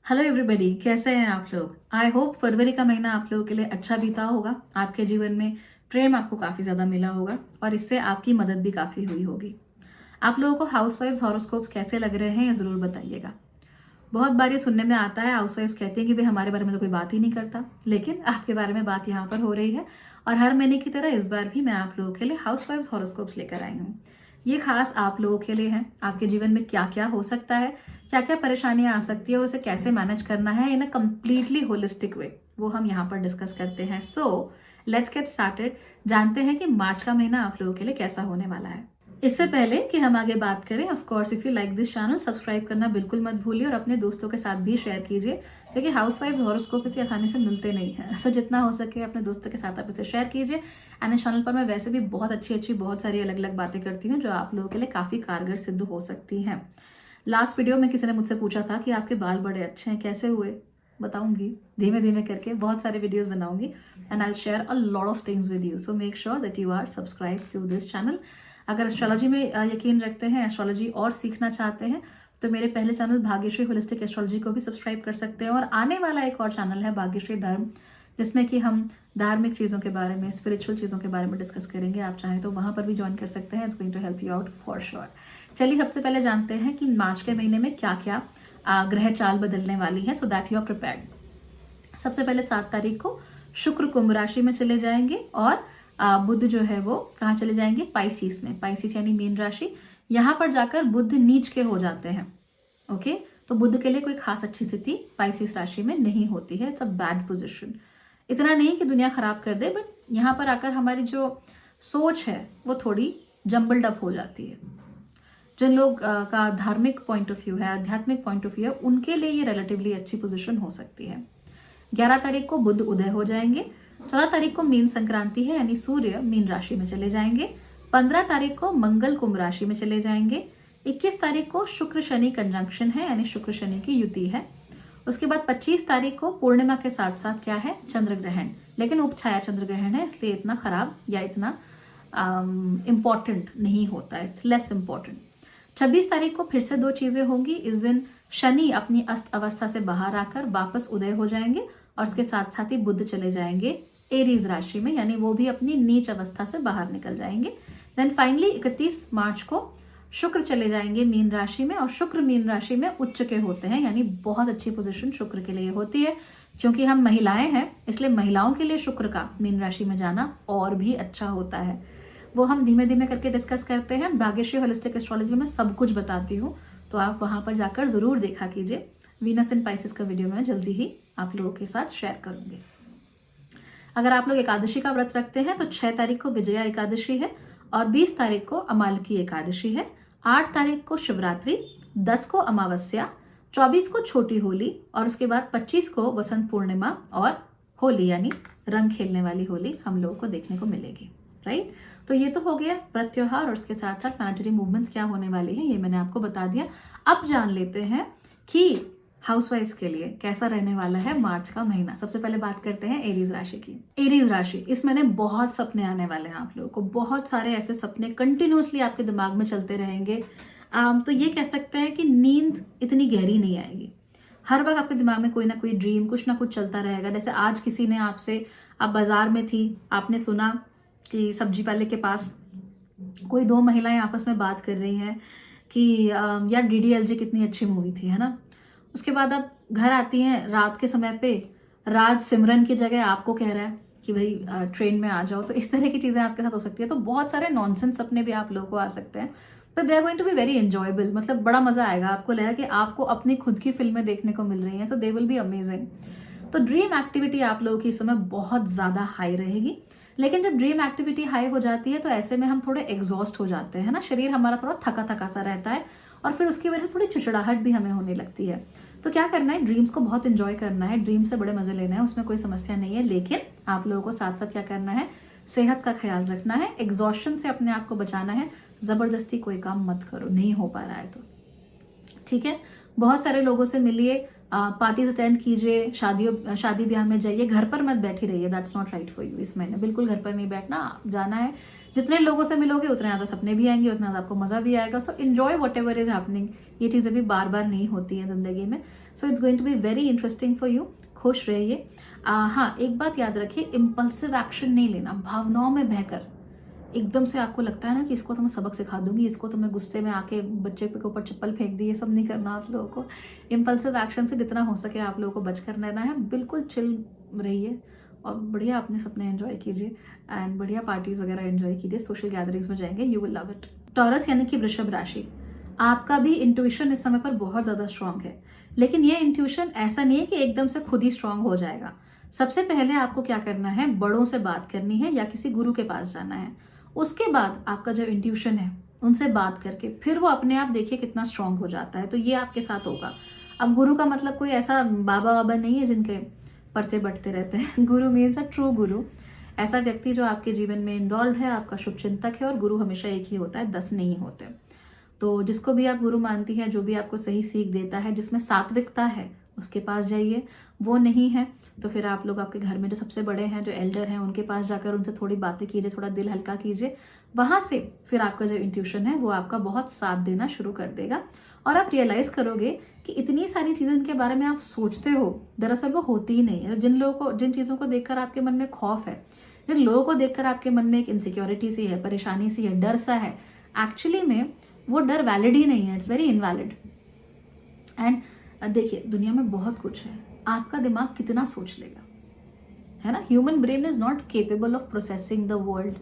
Hello everybody, कैसे हैं आप लोग। आई होप फरवरी का महीना आप लोगों के लिए अच्छा बीता होगा। आपके जीवन में प्रेम आपको काफ़ी ज़्यादा मिला होगा और इससे आपकी मदद भी काफ़ी हुई होगी। आप लोगों को हाउसवाइफ्स हॉरोस्कोप्स कैसे लग रहे हैं ये ज़रूर बताइएगा। बहुत बार ये सुनने में आता है, हाउसवाइफ्स कहती हैं कि भाई हमारे बारे में तो कोई बात ही नहीं करता, लेकिन आपके बारे में बात यहाँ पर हो रही है। और हर महीने की तरह इस बार भी मैं आप लोगों के लिए हाउसवाइफ्स हॉरोस्कोप्स लेकर आई हूँ। ये खास आप लोगों के लिए है। आपके जीवन में क्या क्या हो सकता है, क्या क्या परेशानियां आ सकती है और उसे कैसे मैनेज करना है इन अ कम्प्लीटली होलिस्टिक वे, वो हम यहाँ पर डिस्कस करते हैं। So let's get started. जानते हैं कि मार्च का महीना आप लोगों के लिए कैसा होने वाला है। इससे पहले कि हम आगे बात करें, of course if you like this channel, subscribe करना बिल्कुल मत भूलिए और अपने दोस्तों के साथ भी शेयर कीजिए, क्योंकि हाउसवाइफ हॉरोस्कोप इतनी आसानी से मिलते नहीं हैं। सो जितना हो सके अपने दोस्तों के साथ आप इसे शेयर कीजिए। एंड इस चैनल पर मैं वैसे भी बहुत अच्छी बहुत सारी अलग अलग बातें करती हूँ जो आप लोगों के लिए काफ़ी कारगर सिद्ध हो सकती हैं। लास्ट वीडियो में किसी ने मुझसे पूछा था कि आपके बाल बड़े अच्छे हैं, कैसे हुए। बताऊंगी धीमे धीमे करके, बहुत सारे वीडियोस बनाऊंगी and I share a lot of things with you. So make sure that you are subscribe to this channel. अगर एस्ट्रोलॉजी में यकीन रखते हैं, एस्ट्रोलॉजी और सीखना चाहते हैं, तो मेरे पहले चैनल भाग्यश्री होलिस्टिक एस्ट्रोलॉजी को भी सब्सक्राइब कर सकते हैं। और आने वाला एक और चैनल है भाग्यश्री धर्म, जिसमें कि हम धार्मिक चीज़ों के बारे में, स्पिरिचुअल चीज़ों के बारे में डिस्कस करेंगे। आप चाहें तो वहाँ पर भी ज्वाइन कर सकते हैं। It's going to help you out for sure. चलिए सबसे पहले जानते हैं कि मार्च के महीने में क्या क्या ग्रह चाल बदलने वाली है, so that you are prepared. सबसे पहले 7 तारीख को शुक्र कुंभ राशि में चले जाएंगे और बुध जो है वो कहाँ चले जाएंगे, पाइसिस में। पाइसिस यानी मीन राशि। यहाँ पर जाकर बुध नीच के हो जाते हैं। ओके, तो बुध के लिए कोई खास अच्छी स्थिति पाइसिस राशि में नहीं होती है। It's a bad position. इतना नहीं कि दुनिया खराब कर दे, बट यहाँ पर आकर हमारी जो सोच है वो थोड़ी जम्बल्ड अप हो जाती है। जिन लोग का धार्मिक पॉइंट ऑफ व्यू है, आध्यात्मिक पॉइंट ऑफ व्यू है, उनके लिए ये रिलेटिवली अच्छी पोजीशन हो सकती है। 11 तारीख को बुध उदय हो जाएंगे। 14 तारीख को मीन संक्रांति है, यानी सूर्य मीन राशि में चले जाएंगे। 15 तारीख को मंगल कुंभ राशि में चले जाएंगे। 21 तारीख को शुक्र शनि कंजंक्शन है, यानी शुक्र शनि की युति है। उसके बाद 25 तारीख को पूर्णिमा के साथ साथ क्या है, चंद्र ग्रहण। लेकिन उपछाया चंद्र ग्रहण है, इसलिए इतना खराब या इतना इम्पॉर्टेंट नहीं होता है। It's less important. 26 तारीख को फिर से 2 चीजें होंगी। इस दिन शनि अपनी अस्त अवस्था से बाहर आकर वापस उदय हो जाएंगे और उसके साथ साथ ही बुध चले जाएंगे एरीज राशि में, यानी वो भी अपनी नीच अवस्था से बाहर निकल जाएंगे। देन फाइनली 31 मार्च को शुक्र चले जाएंगे मीन राशि में, और शुक्र मीन राशि में उच्च के होते हैं, यानी बहुत अच्छी पोजीशन शुक्र के लिए होती है। क्योंकि हम महिलाएं हैं, इसलिए महिलाओं के लिए शुक्र का मीन राशि में जाना और भी अच्छा होता है। वो हम धीमे धीमे करके डिस्कस करते हैं। भाग्यश्री होलिस्टिक एस्ट्रोलॉजी में मैं सब कुछ बताती हूँ, तो आप वहाँ पर जाकर ज़रूर देखा कीजिए। वीनस इन पाइसिस का वीडियो मैं जल्दी ही आप लोगों के साथ शेयर करूँगी। अगर आप लोग एकादशी का व्रत रखते हैं तो 6 तारीख को विजया एकादशी है और 20 तारीख को अमालकी एकादशी है। 8 तारीख को शिवरात्रि, 10 को अमावस्या, 24 को छोटी होली और उसके बाद 25 को वसंत पूर्णिमा और होली, यानी रंग खेलने वाली होली हम लोगों को देखने को मिलेगी। राइट, तो ये तो हो गया व्रत त्योहार और उसके साथ साथ प्लानेटरी मूवमेंट्स क्या होने वाली है, ये मैंने आपको बता दिया। अब जान लेते हैं कि हाउसवाइफ्स के लिए कैसा रहने वाला है मार्च का महीना। सबसे पहले बात करते हैं एरीज राशि की। एरीज राशि, इस महीने बहुत सपने आने वाले हैं आप लोगों को। बहुत सारे ऐसे सपने कंटिन्यूअसली आपके दिमाग में चलते रहेंगे। तो ये कह सकते हैं कि नींद इतनी गहरी नहीं आएगी। हर वक्त आपके दिमाग में कोई ना कोई ड्रीम, कुछ ना कुछ चलता रहेगा। जैसे आज किसी ने आपसे, आप बाजार में थी, आपने सुना कि सब्जी वाले के पास कोई 2 महिलाएं आपस में बात कर रही हैं कि यार डीडीएलजे कितनी अच्छी मूवी थी, है ना। उसके बाद आप घर आती हैं रात के समय पे, राज सिमरन की जगह आपको कह रहा है कि भाई ट्रेन में आ जाओ। तो इस तरह की चीज़ें आपके साथ हो सकती है। तो बहुत सारे नॉनसेंस सपने भी आप लोगों को आ सकते हैं, तो they are going to be very enjoyable. मतलब बड़ा मजा आएगा। आपको लगेगा कि आपको अपनी खुद की फिल्में देखने को मिल रही हैं। सो दे विल बी अमेजिंग। तो ड्रीम एक्टिविटी आप लोगों की इस समय बहुत ज़्यादा हाई रहेगी। लेकिन जब ड्रीम एक्टिविटी हाई हो जाती है तो ऐसे में हम थोड़े एग्जॉस्ट हो जाते हैं ना, शरीर हमारा थोड़ा थका थका सा रहता है और फिर उसकी वजह से थोड़ी चिड़चिड़ाहट भी हमें होने लगती है। तो क्या करना है, ड्रीम्स को बहुत एंजॉय करना है, ड्रीम से बड़े मजे लेना है, उसमें कोई समस्या नहीं है। लेकिन आप लोगों को साथ साथ क्या करना है, सेहत का ख्याल रखना है, एग्जॉस्शन से अपने आप को बचाना है। जबरदस्ती कोई काम मत करो, नहीं हो पा रहा है तो ठीक है। बहुत सारे लोगों से मिलिए, पार्टीज अटेंड कीजिए, शादी ब्याह में जाइए, घर पर मत बैठी रहिए। That's not right for you. इस महीने बिल्कुल घर पर नहीं बैठना, जाना है। जितने लोगों से मिलोगे उतने ज़्यादा सपने भी आएंगे, उतना ज़्यादा आपको मज़ा भी आएगा। So enjoy what ever is happening. ये चीज़ें भी बार बार नहीं होती हैं ज़िंदगी में। So it's going to be very interesting for you. खुश रहिए। हाँ, एक बात याद रखिए, इम्पल्सिव एक्शन नहीं लेना, भावनाओं में बहकर एकदम से आपको लगता है ना कि इसको तो मैं सबक सिखा दूंगी, इसको तो मैं गुस्से में आके बच्चे के ऊपर चप्पल फेंक दी, ये सब नहीं करना आप लोगों को। इम्पल्सिव एक्शन से जितना हो सके आप लोगों को बच कर रहना है। बिल्कुल चिल रहिए और बढ़िया अपने सपने एंजॉय कीजिए एंड बढ़िया पार्टीज वगैरह एंजॉय कीजिए, सोशल गैदरिंग्स में जाएंगे, you will love it. Taurus यानी कि वृषभ राशि, आपका भी इंट्यूशन इस समय पर बहुत ज़्यादा स्ट्रांग है, लेकिन ये इंट्यूशन ऐसा नहीं है कि एकदम से खुद ही स्ट्रांग हो जाएगा। सबसे पहले आपको क्या करना है, बड़ों से बात करनी है या किसी गुरु के पास जाना है। उसके बाद आपका जो इंट्यूशन है उनसे बात करके फिर वो अपने आप देखिए कितना स्ट्रांग हो जाता है। तो ये आपके साथ होगा। अब गुरु का मतलब कोई ऐसा बाबा बाबा नहीं है जिनके पर्चे बटते रहते हैं। गुरु मीन्स अ ट्रू गुरु, ऐसा व्यक्ति जो आपके जीवन में इन्वॉल्व है, आपका शुभचिंतक है। और गुरु हमेशा एक ही होता है, 10 नहीं होते। तो जिसको भी आप गुरु मानती है, जो भी आपको सही सीख देता है, जिसमें सात्विकता है, उसके पास जाइए। वो नहीं है तो फिर आप लोग आपके घर में जो सबसे बड़े हैं, जो एल्डर हैं, उनके पास जाकर उनसे थोड़ी बातें कीजिए, थोड़ा दिल हल्का कीजिए। वहां से फिर आपका जो इंट्यूशन है वो आपका बहुत साथ देना शुरू कर देगा और आप रियलाइज करोगे कि इतनी सारी चीजें इनके बारे में आप सोचते हो, दरअसल वो होती ही नहीं है। जिन लोगों को, जिन चीजों को देखकर आपके मन में खौफ है, जिन लोगों को देखकर आपके मन में एक इनसिक्योरिटी सी है, परेशानी सी है, डर सा है, एक्चुअली में वो डर वैलिड ही नहीं है, इट्स वेरी इनवैलिड। एंड देखिए, दुनिया में बहुत कुछ है, आपका दिमाग कितना सोच लेगा, है ना। Human brain is not capable of processing the world.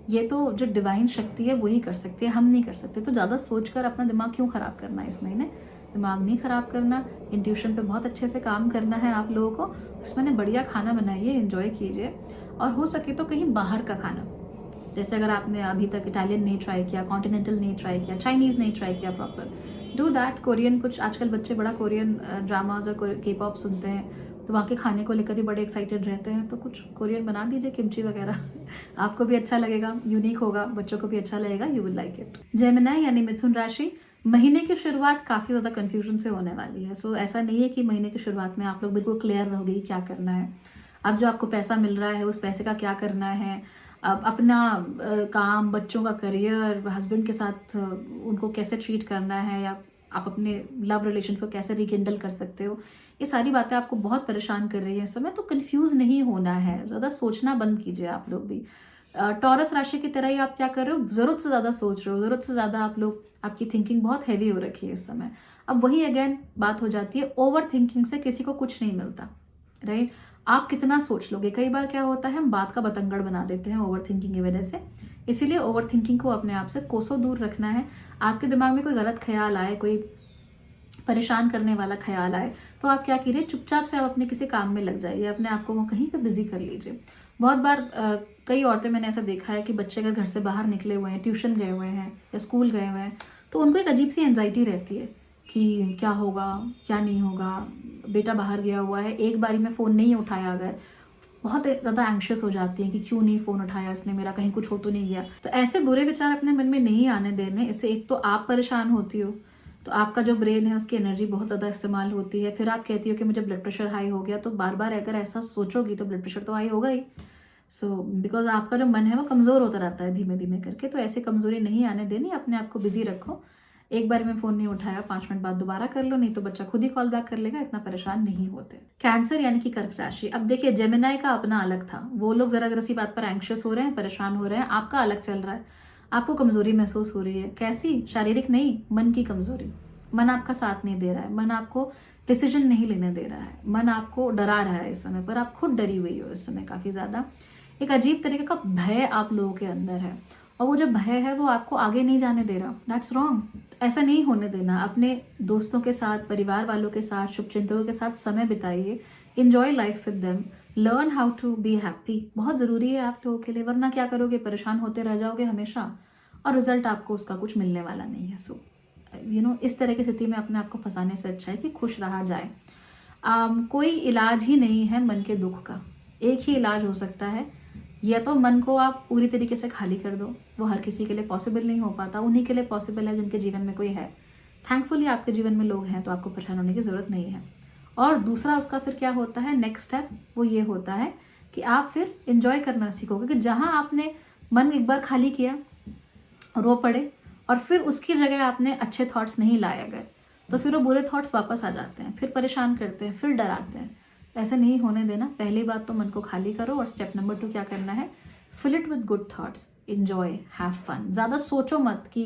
ये तो जो डिवाइन शक्ति है वही कर सकती है, हम नहीं कर सकते। तो ज़्यादा सोचकर अपना दिमाग क्यों खराब करना है इस महीने। दिमाग नहीं खराब करना, इंट्यूशन पे बहुत अच्छे से काम करना है आप लोगों को। इस महीने बढ़िया खाना बनाइए, एंजॉय कीजिए, और हो सके तो कहीं बाहर का खाना, जैसे अगर आपने अभी तक इटालियन नहीं ट्राई किया, कॉन्टिनेंटल नहीं ट्राई किया, चाइनीज़ नहीं ट्राई किया प्रॉपर, डू दैट। कोरियन, कुछ आजकल बच्चे बड़ा कोरियन ड्रामाज और के पॉप सुनते हैं, तो वहाँ के खाने को लेकर ही बड़े एक्साइटेड रहते हैं। तो कुछ कोरियन बना दीजिए, किमची वगैरह। आपको भी अच्छा लगेगा, यूनिक होगा, बच्चों को भी अच्छा लगेगा, you will like it. Gemini यानी मिथुन राशि, महीने की शुरुआत काफ़ी ज़्यादा कन्फ्यूजन से होने वाली है। सो ऐसा नहीं है कि महीने की शुरुआत में आप लोग बिल्कुल क्लियर रहोगे क्या करना है। अब जो आपको पैसा मिल रहा है, उस पैसे का क्या करना है, अब अपना काम, बच्चों का करियर, हस्बैंड के साथ उनको कैसे ट्रीट करना है, या आप अपने लव रिलेशन को कैसे रिकिंडल कर सकते हो, ये सारी बातें आपको बहुत परेशान कर रही है इस समय। तो कंफ्यूज नहीं होना है, ज़्यादा सोचना बंद कीजिए आप लोग भी। टॉरस राशि की तरह ही आप क्या कर रहे हो, ज़रूरत से ज़्यादा सोच रहे हो, ज़रूरत से ज़्यादा आप लोग, आपकी थिंकिंग बहुत हैवी हो रखी है इस समय। अब वही अगेन बात हो जाती है, ओवर थिंकिंग से किसी को कुछ नहीं मिलता, राइट। आप कितना सोच लोगे, कई बार क्या होता है, हम बात का बतंगड़ बना देते हैं ओवर थिंकिंग की वजह से। इसीलिए ओवर थिंकिंग को अपने आप से कोसों दूर रखना है। आपके दिमाग में कोई गलत ख्याल आए, कोई परेशान करने वाला ख्याल आए, तो आप क्या कीजिए, चुपचाप से आप अपने किसी काम में लग जाइए, अपने आप को कहीं पे बिजी कर लीजिए। बहुत बार कई औरतें, मैंने ऐसा देखा है कि बच्चे अगर घर से बाहर निकले हुए हैं, ट्यूशन गए हुए हैं या स्कूल गए हुए हैं, तो उनको एक अजीब सी एंजाइटी रहती है कि क्या होगा, क्या नहीं होगा। बेटा बाहर गया हुआ है, एक बारी में फ़ोन नहीं उठाया अगर, बहुत ज़्यादा एंग्शियस हो जाती हैं कि क्यों नहीं फ़ोन उठाया इसने मेरा, कहीं कुछ हो तो नहीं गया। तो ऐसे बुरे विचार अपने मन में नहीं आने देने। इससे एक तो आप परेशान होती हो, तो आपका जो ब्रेन है उसकी एनर्जी बहुत ज़्यादा इस्तेमाल होती है। फिर आप कहती हो कि मुझे ब्लड प्रेशर हाई हो गया, तो बार बार अगर ऐसा सोचोगी तो ब्लड प्रेशर तो हाई होगा ही। सो बिकॉज आपका जो मन है वो कमज़ोर होता रहता है धीमे धीमे करके। तो ऐसे कमज़ोरी नहीं आने देनी, अपने आप को बिजी रखो। एक बार में फ़ोन नहीं उठाया, 5 मिनट बाद दोबारा कर लो, नहीं तो बच्चा खुद ही कॉल बैक कर लेगा, इतना परेशान नहीं होते। कैंसर यानी कि कर्क राशि, अब देखिए, जेमिनी का अपना अलग था, वो लोग ज़रा ज़रा सी बात पर एंग्शियस हो रहे हैं, परेशान हो रहे हैं। आपका अलग चल रहा है, आपको कमज़ोरी महसूस हो रही है। कैसी? शारीरिक नहीं, मन की कमज़ोरी। मन आपका साथ नहीं दे रहा है, मन आपको डिसीजन नहीं लेने दे रहा है, मन आपको डरा रहा है इस समय पर। आप खुद डरी हुई हो इस समय काफ़ी ज़्यादा। एक अजीब तरीके का भय आप लोगों के अंदर है, और वो जो भय है वो आपको आगे नहीं जाने दे रहा। दैट्स रॉन्ग, ऐसा नहीं होने देना। अपने दोस्तों के साथ, परिवार वालों के साथ, शुभचिंतकों के साथ समय बिताइए, enjoy life with them, learn how to be happy. बहुत ज़रूरी है आप लोगों के लिए, वरना क्या करोगे, परेशान होते रह जाओगे हमेशा, और रिजल्ट आपको उसका कुछ मिलने वाला नहीं है। सो इस तरह की स्थिति में अपने आप को फंसाने से अच्छा है कि खुश रहा जाए। कोई इलाज ही नहीं है मन के दुख का, एक ही इलाज हो सकता है, या तो मन को आप पूरी तरीके से खाली कर दो। वो हर किसी के लिए पॉसिबल नहीं हो पाता, उन्हीं के लिए पॉसिबल है जिनके जीवन में कोई है। थैंकफुली आपके जीवन में लोग हैं, तो आपको परेशान होने की ज़रूरत नहीं है। और दूसरा उसका फिर क्या होता है, नेक्स्ट स्टेप वो ये होता है कि आप फिर इंजॉय करना सीखोगे, कि जहाँ आपने मन एक बार खाली किया, रो पड़े, और फिर उसकी जगह आपने अच्छे थॉट्स नहीं लाए अगर, तो फिर वो बुरे थॉट्स वापस आ जाते हैं, फिर परेशान करते हैं, फिर डराते हैं। ऐसे नहीं होने देना। पहली बात तो मन को खाली करो, और स्टेप नंबर 2 क्या करना है, fill it with good thoughts, enjoy, have fun. ज़्यादा सोचो मत कि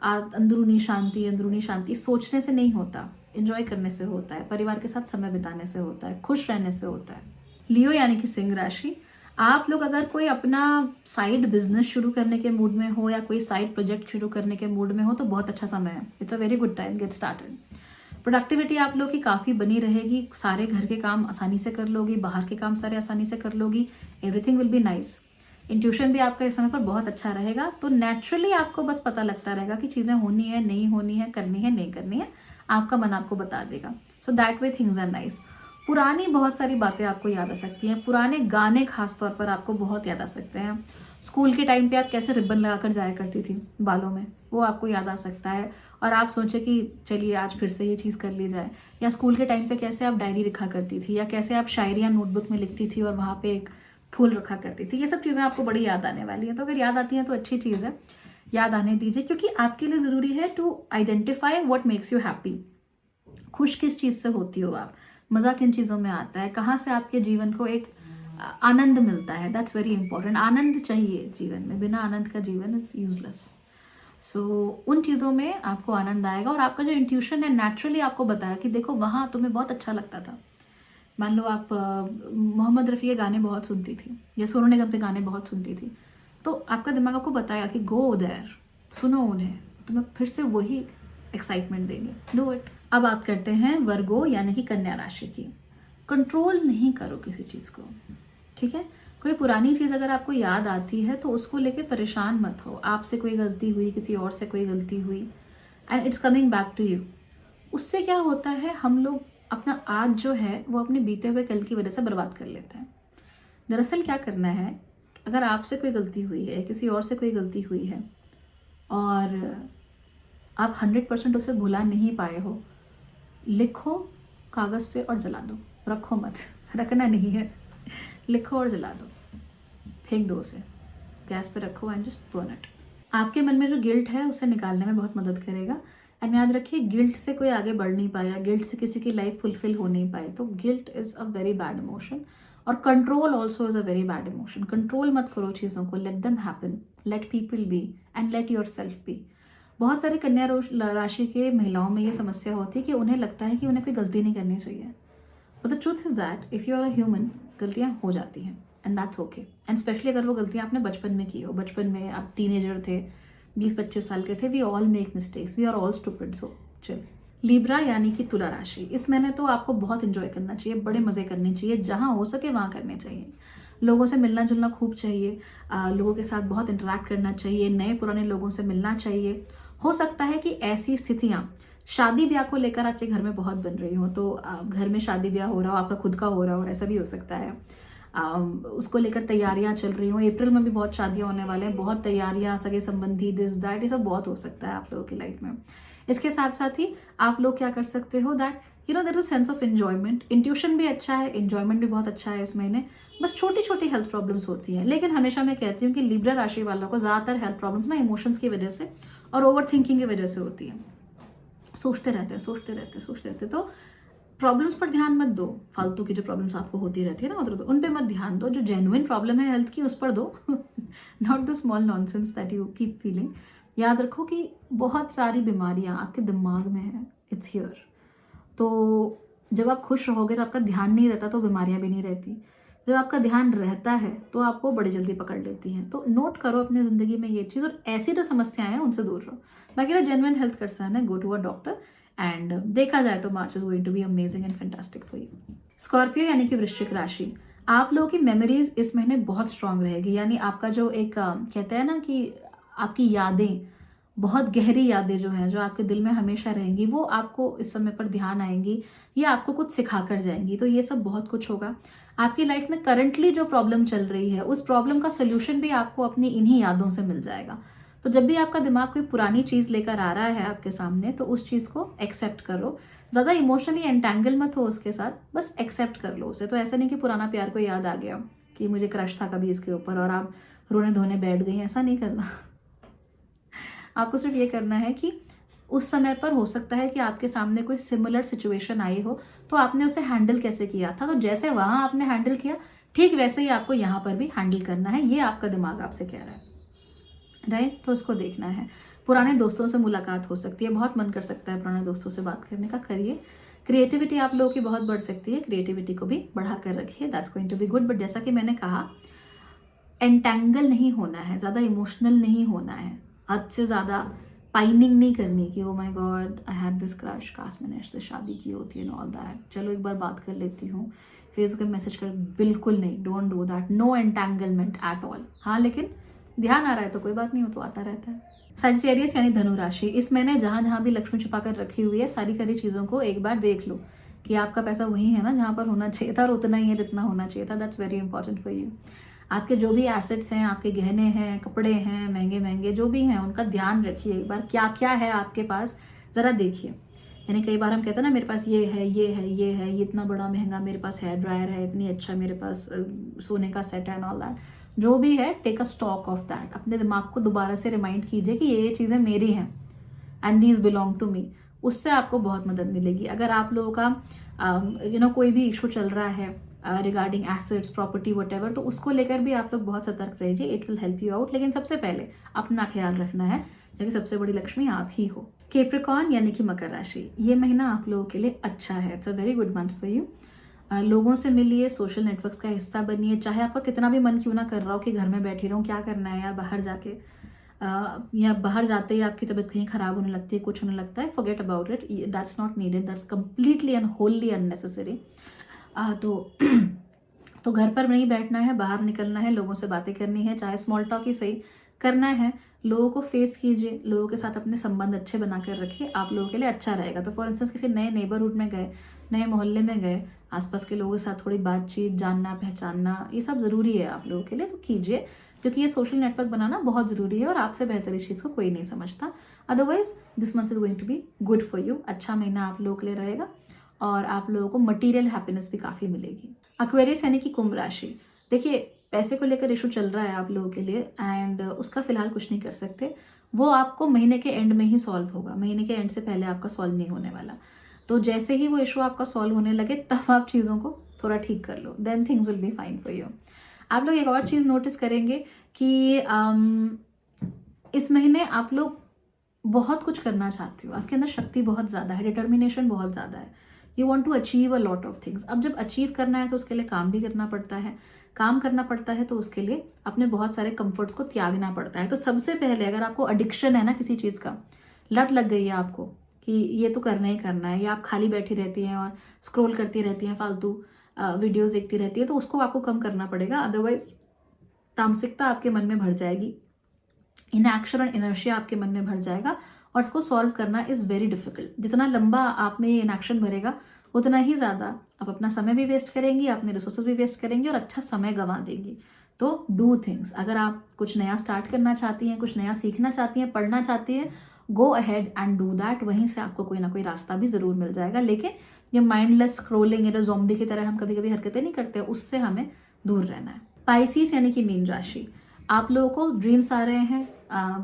अंदरूनी शांति सोचने से नहीं होता, एंजॉय करने से होता है, परिवार के साथ समय बिताने से होता है, खुश रहने से होता है। लियो यानी कि सिंह राशि, आप लोग अगर कोई अपना साइड बिजनेस शुरू करने के मूड में हो या कोई साइड प्रोजेक्ट शुरू करने के मूड में हो तो बहुत अच्छा समय है। It's a very good time, get started. Productivity आप लोग की काफ़ी बनी रहेगी, सारे घर के काम आसानी से कर लोगी, बाहर के काम सारे आसानी से कर लोगी, everything will be nice. Intuition भी आपका इस समय पर बहुत अच्छा रहेगा। तो नेचुरली आपको बस पता लगता रहेगा कि चीज़ें होनी है, नहीं होनी है, करनी है, नहीं करनी है, आपका मन आपको बता देगा। So that way things are nice. पुरानी बहुत सारी बातें आपको याद आ सकती हैं, पुराने गाने खास तौर पर आपको बहुत याद आ सकते हैं। स्कूल के टाइम पे आप कैसे रिबन लगाकर जाया करती थी बालों में, वो आपको याद आ सकता है, और आप सोचे कि चलिए आज फिर से ये चीज़ कर ली जाए। या स्कूल के टाइम पे कैसे आप डायरी लिखा करती थी, या कैसे आप शायरियाँ नोटबुक में लिखती थी और वहाँ पे एक फूल रखा करती थी। ये सब चीज़ें आपको बड़ी याद आने वाली हैं। तो अगर याद आती हैं तो अच्छी चीज़ है, याद आने दीजिए, क्योंकि आपके लिए ज़रूरी है to identify what makes you happy. खुश किस चीज़ से होती हो आप, मज़ा किन चीज़ों में आता है, कहाँ से आपके जीवन को एक आनंद मिलता है। That's very important. आनंद चाहिए जीवन में, बिना आनंद का जीवन इज यूजलेस। सो उन चीज़ों में आपको आनंद आएगा, और आपका जो इंट्यूशन है नेचुरली आपको बताया कि देखो वहाँ तुम्हें बहुत अच्छा लगता था। मान लो आप मोहम्मद रफ़ी के गाने बहुत सुनती थी, या सोनू निगम के गाने बहुत सुनती थी, तो आपका दिमाग आपको बताएगा कि गो देयर, सुनो उन्हें, तुम्हें फिर से वही एक्साइटमेंट देंगे। Do it. अब बात करते हैं वर्गो यानी कि कन्या राशि की। कंट्रोल नहीं करो किसी चीज़ को, ठीक है। कोई पुरानी चीज़ अगर आपको याद आती है तो उसको लेके परेशान मत हो। आपसे कोई गलती हुई, किसी और से कोई गलती हुई, and it's coming back to you. उससे क्या होता है, हम लोग अपना आज जो है वो अपने बीते हुए कल की वजह से बर्बाद कर लेते हैं। दरअसल क्या करना है, अगर आपसे कोई गलती हुई है, किसी और से कोई गलती हुई है, और आप 100% उसे भुला नहीं पाए हो, लिखो कागज़ पे और जला दो। रखो मत, रखना नहीं है, लिखो और जला दो, फेंक दो उसे, गैस पे रखो एंड जस्ट बर्न इट। आपके मन में जो गिल्ट है उसे निकालने में बहुत मदद करेगा। एंड याद रखिए, गिल्ट से कोई आगे बढ़ नहीं पाया, गिल्ट से किसी की लाइफ फुलफिल हो नहीं पाए, तो guilt is a very bad emotion. और control also is a very bad emotion. Control मत करो चीज़ों को, let them happen, let people be and let yourself be. बहुत सारी कन्या राशि के महिलाओं में ये समस्या होती है कि उन्हें लगता है कि उन्हें कोई गलती नहीं करनी चाहिए। But the truth is that if you are a human, गलतियाँ हो जाती हैं, and that's okay. And specially अगर वो गलतियाँ आपने बचपन में की हो, बचपन में आप टीनेजर थे, 20-25 साल के थे, we all make mistakes, we are all stupid, so chill. Libra यानी कि तुला राशि, इस महीने तो आपको बहुत इंजॉय करना चाहिए, बड़े मज़े करने चाहिए, जहाँ हो सके वहाँ करने चाहिए। लोगों से मिलना जुलना खूब चाहिए, लोगों के साथ बहुत इंटरेक्ट करना चाहिए, नए पुराने लोगों से मिलना चाहिए। हो सकता है कि ऐसी स्थितियाँ शादी ब्याह को लेकर आपके घर में बहुत बन रही हो, तो घर में शादी ब्याह हो रहा हो, आपका खुद का हो रहा हो, ऐसा भी हो सकता है। उसको लेकर तैयारियां चल रही हो, अप्रैल में भी बहुत शादियां होने वाले हैं, बहुत तैयारियां, सगे संबंधी, दिस दैट, ये सब बहुत हो सकता है आप लोगों की लाइफ में। इसके साथ साथ ही आप लोग क्या कर सकते हो, that you know there is a sense of enjoyment. Intuition भी अच्छा है, एंजॉयमेंट भी बहुत अच्छा है इस महीने। बस छोटी छोटी हेल्थ प्रॉब्लम्स होती हैं, लेकिन हमेशा मैं कहती हूँ कि लिब्रा राशि वालों को ज़्यादातर हेल्थ प्रॉब्लम्स ना इमोशंस की वजह से और ओवर थिंकिंग की वजह से होती है। सोचते रहते हैं, सोचते रहते हैं, सोचते रहते हैं। तो प्रॉब्लम्स पर ध्यान मत दो, फालतू की जो प्रॉब्लम्स आपको होती रहती है ना उधर, तो उन पे मत ध्यान दो। जो जेन्युइन प्रॉब्लम है हेल्थ की, उस पर दो, not the small nonsense that you keep feeling. याद रखो कि बहुत सारी बीमारियां आपके दिमाग में है, इट्स हियर। तो जब आप खुश रहोगे तो आपका ध्यान नहीं रहता, तो बीमारियां भी नहीं रहती। जब आपका ध्यान रहता है तो आपको बड़ी जल्दी पकड़ लेती हैं। तो नोट करो अपनी ज़िंदगी में ये चीज़, और ऐसी जो समस्याएं हैं उनसे दूर रहो। बाकी जो जेन्युइन हेल्थ कंसर्न है, go to a doctor, and देखा जाए तो March is going to be amazing and fantastic for you. Scorpio यानी कि वृश्चिक राशि, आप लोगों की मेमोरीज इस महीने बहुत स्ट्रांग रहेगी। यानी आपका जो एक कहते हैं ना कि आपकी यादें, बहुत गहरी यादें जो हैं, जो आपके दिल में हमेशा रहेंगी, वो आपको इस समय पर ध्यान आएंगी, ये आपको कुछ सिखा कर जाएंगी। तो ये सब बहुत कुछ होगा आपकी लाइफ में। करंटली जो प्रॉब्लम चल रही है, उस प्रॉब्लम का सोल्यूशन भी आपको अपनी इन्हीं यादों से मिल जाएगा। तो जब भी आपका दिमाग कोई पुरानी चीज़ लेकर आ रहा है आपके सामने, तो उस चीज़ को एक्सेप्ट करो। ज़्यादा इमोशनली एंटैंगल मत हो उसके साथ, बस एक्सेप्ट कर लो उसे। तो ऐसा नहीं कि पुराना प्यार को याद आ गया कि मुझे क्रश था कभी इसके ऊपर और आप रोने धोने बैठ गई, ऐसा नहीं करना। आपको सिर्फ ये करना है कि उस समय पर हो सकता है कि आपके सामने कोई सिमिलर सिचुएशन आई हो, तो आपने उसे हैंडल कैसे किया था। तो जैसे वहाँ आपने हैंडल किया, ठीक वैसे ही आपको यहाँ पर भी हैंडल करना है, ये आपका दिमाग आपसे कह रहा है, राइट। तो उसको देखना है। पुराने दोस्तों से मुलाकात हो सकती है, बहुत मन कर सकता है पुराने दोस्तों से बात करने का, करिए। क्रिएटिविटी आप लोगों की बहुत बढ़ सकती है, क्रिएटिविटी को भी बढ़ा कर रखिए, that's going to be good. But जैसा कि मैंने कहा, एंटैंगल नहीं होना है, ज़्यादा इमोशनल नहीं होना है, हद से ज़्यादा पाइनिंग नहीं करनी कि oh my God I had this crush, काश मैंने इससे शादी की होती है, ऑल दैट, चलो एक बार बात कर लेती हूँ, फेसबुक पे मैसेज कर, बिल्कुल नहीं, don't do that, no entanglement at all. हाँ, लेकिन ध्यान आ रहा है तो कोई बात नहीं, हो तो आता रहता है। सजिटेरियस यानी धनु राशि, इस महीने जहाँ जहाँ भी लक्ष्मी छुपा कर रखी हुई है, सारी सारी चीज़ों को एक बार देख लो कि आपका पैसा वही है ना जहाँ पर होना चाहिए था, और उतना ही है जितना होना चाहिए था। That's very important for you. आपके जो भी एसेट्स हैं, आपके गहने हैं, कपड़े हैं, महंगे महंगे जो भी हैं, उनका ध्यान रखिए एक बार, क्या क्या है आपके पास ज़रा देखिए। यानी कई बार हम कहते हैं ना, मेरे पास ये है, ये है, ये है, ये इतना बड़ा महंगा मेरे पास हेयर ड्रायर है, इतनी अच्छा मेरे पास सोने का सेट है एंड ऑल दैट, जो भी है take a stock of that. अपने दिमाग को दोबारा से रिमाइंड कीजिए कि ये चीज़ें मेरी हैं and these belong to me. उससे आपको बहुत मदद मिलेगी। अगर आप लोगों का कोई भी इशू चल रहा है रिगार्डिंग एसेट्स, प्रॉपर्टी, वट तो उसको लेकर भी आप लोग बहुत सतर्क रहिए, it will help you out. लेकिन सबसे पहले अपना ख्याल रखना है, क्योंकि सबसे बड़ी लक्ष्मी आप ही हो। कैप्रिकॉर्न यानी कि मकर राशि, ये महीना आप लोगों के लिए अच्छा है, it's a very good month for you. लोगों से मिलिए, सोशल नेटवर्क्स का हिस्सा बनिए, चाहे आपका कितना भी मन क्यों ना कर रहा हो कि घर में बैठी रहूँ, क्या करना है यार बाहर जाके, या बाहर जाते ही आपकी तबीयत कहीं खराब होने लगती है, कुछ होने लगता है, forget about it, that's not needed, that's completely and Holi unnecessary. तो घर पर नहीं बैठना है, बाहर निकलना है, लोगों से बातें करनी है, चाहे स्मॉल टॉक ही सही करना है, लोगों को फेस कीजिए, लोगों के साथ अपने संबंध अच्छे बना कर रखिए, आप लोगों के लिए अच्छा रहेगा। तो फॉर इंस्टेंस किसी नए नेबरहुड में गए, नए मोहल्ले में गए, आसपास के लोगों के साथ थोड़ी बातचीत, जानना पहचानना, ये सब ज़रूरी है आप लोगों के लिए, तो कीजिए, क्योंकि ये सोशल नेटवर्क बनाना बहुत ज़रूरी है और आपसे बेहतर इस चीज़ को कोई नहीं समझता। Otherwise this month is going to be good for you, अच्छा महीना आप लोगों के लिए रहेगा और आप लोगों को मटीरियल हैप्पीनेस भी काफ़ी मिलेगी। एक्वेरियस यानी कि कुंभ राशि, देखिए पैसे को लेकर इशू चल रहा है आप लोगों के लिए एंड उसका फिलहाल कुछ नहीं कर सकते, वो आपको महीने के एंड में ही सॉल्व होगा, महीने के एंड से पहले आपका सॉल्व नहीं होने वाला। तो जैसे ही वो इशू आपका सॉल्व होने लगे तब आप चीज़ों को थोड़ा ठीक कर लो, then things will be fine for you. आप लोग एक और चीज़ नोटिस करेंगे कि इस महीने आप लोग बहुत कुछ करना चाहते हो, आपके अंदर शक्ति बहुत ज़्यादा है, डिटर्मिनेशन बहुत ज़्यादा है, you want to achieve a lot of things. अब जब अचीव करना है तो उसके लिए काम भी करना पड़ता है, काम करना पड़ता है तो उसके लिए अपने बहुत सारे कंफर्ट्स को त्यागना पड़ता है। तो सबसे पहले अगर आपको एडिक्शन है ना किसी चीज़ का, लत लग गई है आपको कि ये तो करना ही करना है, या आप खाली बैठी रहती हैं और स्क्रॉल करती रहती हैं, फालतू वीडियोस देखती रहती है, तो उसको आपको कम करना पड़ेगा, अदरवाइज तामसिकता आपके मन में भर जाएगी, इनएक्शन और इनर्शिया आपके मन में भर जाएगा और इसको सॉल्व करना इज़ वेरी डिफिकल्ट। जितना लंबा आप में इनएक्शन भरेगा उतना ही ज़्यादा आप अपना समय भी वेस्ट करेंगी, अपने रिसोर्सेज भी वेस्ट करेंगी और अच्छा समय गंवा देंगी। तो डू थिंग्स, अगर आप कुछ नया स्टार्ट करना चाहती हैं, कुछ नया सीखना चाहती हैं, पढ़ना चाहती हैं, go ahead and do that, वहीं से आपको कोई ना कोई रास्ता भी ज़रूर मिल जाएगा। लेकिन ये माइंडलेस स्क्रोलिंग या ज़ॉम्बी की तरह हम कभी कभी हरकतें नहीं करते, उससे हमें दूर रहना है। पाइसिस यानी कि मीन राशि, आप लोगों को ड्रीम्स आ रहे हैं,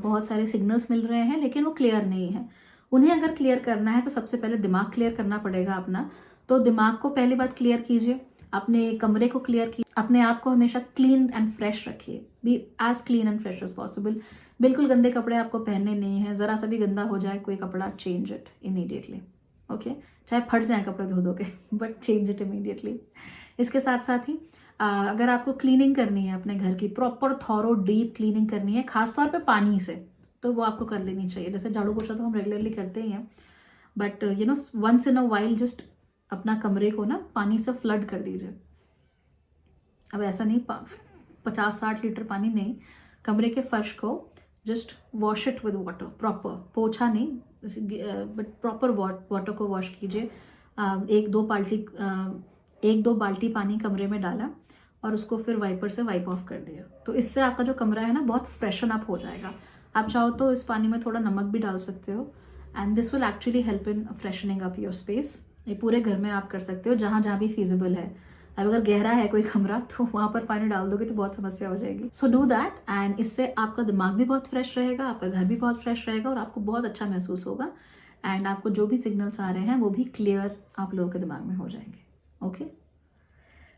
बहुत सारे सिग्नल्स मिल रहे हैं, लेकिन वो क्लियर नहीं है। उन्हें अगर क्लियर करना है तो सबसे पहले दिमाग क्लियर करना पड़ेगा अपना। तो दिमाग को पहली बात क्लियर कीजिए, अपने कमरे को क्लियर कीजिए, अपने आप को हमेशा क्लीन एंड फ्रेश रखिए, B as clean and fresh as possible. बिल्कुल गंदे कपड़े आपको पहनने नहीं है, ज़रा सा भी गंदा हो जाए कोई कपड़ा, चेंज इट इमीडिएटली, ओके, चाहे फट जाए कपड़े धो धो के, बट चेंज इट इमीडिएटली। इसके साथ साथ ही अगर आपको क्लीनिंग करनी है अपने घर की, प्रॉपर थॉरो डीप क्लीनिंग करनी है, खासतौर पे पानी से, तो वो आपको कर लेनी चाहिए। जैसे झाड़ू पोछा तो हम रेगुलरली करते ही हैं, but once in a while just अपना कमरे को ना पानी से फ्लड कर दीजिए। अब ऐसा नहीं 50-60 लीटर पानी नहीं, कमरे के फर्श को just wash it with water, proper पोछा नहीं बट प्रॉपर वाटर को वॉश कीजिए। एक दो बाल्टी पानी कमरे में डाला और उसको फिर वाइपर से वाइप ऑफ कर दिया, तो इससे आपका जो कमरा है ना बहुत फ्रेशन अप हो जाएगा। आप चाहो तो इस पानी में थोड़ा नमक भी डाल सकते हो and this will actually help in freshening up your space. ये पूरे घर में आप कर सकते हो, जहाँ जहाँ भी फीजिबल है। अब अगर गहरा है कोई कमरा तो वहाँ पर पानी डाल दोगे तो बहुत समस्या हो जाएगी। सो डू दैट एंड इससे आपका दिमाग भी बहुत फ्रेश रहेगा, आपका घर भी बहुत फ्रेश रहेगा और आपको बहुत अच्छा महसूस होगा। एंड आपको जो भी सिग्नल्स आ रहे हैं वो भी क्लियर आप लोगों के दिमाग में हो जाएंगे. Okay,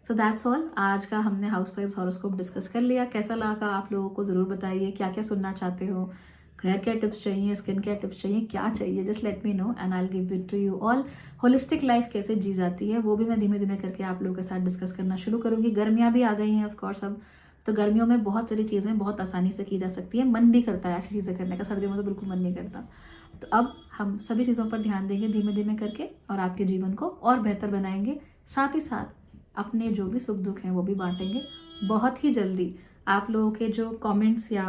so that's all. आज का हमने हाउस वाइफ्स हॉरोस्कोप डिस्कस कर लिया. कैसा लगा आप लोगों को ज़रूर बताइए. क्या क्या सुनना चाहते हो, हेयर केयर टिप्स चाहिए, स्किन केयर टिप्स चाहिए, क्या चाहिए, just let me know and I will give it to you all. Holistic life कैसे जी जाती है वो भी मैं धीमे धीमे करके आप लोगों के साथ डिस्कस करना शुरू करूँगी. गर्मियाँ भी आ गई हैं ऑफकोर्स अब, तो गर्मियों में बहुत सारी चीज़ें बहुत आसानी से की जा सकती है. मन भी करता है ऐसी चीज़ें करने का, सर्दियों में तो बिल्कुल मन नहीं करता. तो अब हम सभी चीज़ों पर ध्यान देंगे धीमे धीमे करके और आपके जीवन को और बेहतर बनाएंगे. साथ ही साथ अपने जो भी सुख दुख हैं वो भी बांटेंगे. बहुत ही जल्दी आप लोगों के जो कमेंट्स या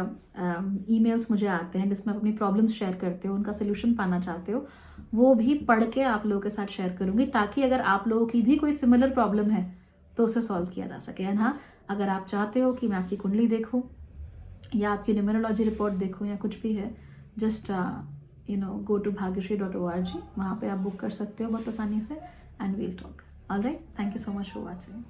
ईमेल्स मुझे आते हैं जिसमें अपनी प्रॉब्लम्स शेयर करते हो, उनका सोल्यूशन पाना चाहते हो, वो भी पढ़ के आप लोगों के साथ शेयर करूँगी, ताकि अगर आप लोगों की भी कोई सिमिलर प्रॉब्लम है तो उसे सॉल्व किया जा सके. एंड हाँ, अगर आप चाहते हो कि मैं आपकी कुंडली देखूँ या आपकी न्यूमरोलॉजी रिपोर्ट देखूँ या कुछ भी है, जस्ट गो टू bhagyashree.org. वहाँ पे आप बुक कर सकते हो बहुत आसानी से and we'll talk. Alright, thank you so much for watching.